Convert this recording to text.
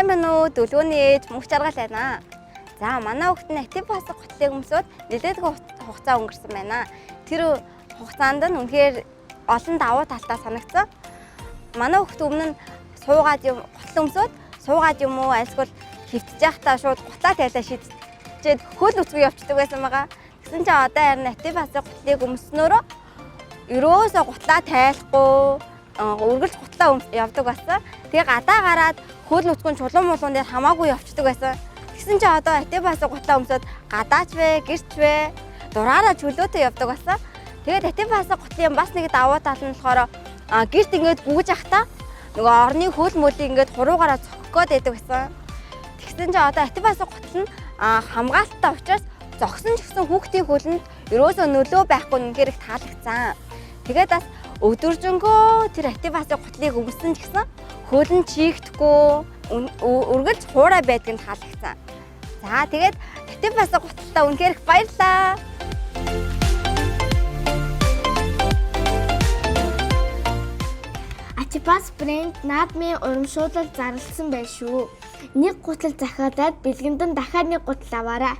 сайн байна уу? Дөлгөөний ээж мөнх жаргал байна. За манай хүүхэд нь актив фасаг гутлыг өмсөд нэлээд хугацаа өнгөрсөн байна. Тэр хугацаанд нь үнэхээр олон давуу талтай санагдсан. Манай хүүхэд өмнө нь суугаад гутал өмсөд суугаад юм уу альсгүй хөвтөж байхдаа шууд гутлаа тайлаа шийдчихэд хөл үцгүй явчихдаг байсан байгаа. Тэгсэн чинь одоо харин актив фасаг гутлыг өмснөөрөө ерөөсөө гутлаа тайлахгүй үргэлж гутлаа явдаг байсан. Тэгээ гадаа гараад хөл нүцгэн чулуун муулуун дээр хамаагүй явцдаг байсан. Тэгсэн чинь одоо актив фасаг гутлаа өмсөд гадаач вэ, гэрч вэ, дураараа чөлөөтэй явдаг байсан. Тэгээд актив фасаг гутлын бас нэг давуу тал нь болохоор гэрт ингээд гүгж ахтаа нөгөө орны хөл мөлийг ингээд хуруугаараа цохих гээд байдаг байсан. Тэгсэн чинь одоо актив фасаг гутал нь хамгаалттай учраас зогсон ч гэсэн хүүхдийн хөлөнд ерөөсөө нөлөө байхгүй үнэхээр их таалагдсан. Тэгээд бас өдөржингөө тэр актив фасаг гутлыг өмсөн ч гэсэн хөл нь чийгдэхгүй үргэлж хуурай байдг нь таалагдсан. За тэгээд актив фасаг гуталтаа үнэхээр их баярлалаа. Ачипас брэнд наадмын урамшуулал зарласан байна шүү. Нэг гутал захиалаад бэлгэнд нь дахиад нэг гутал аваарай.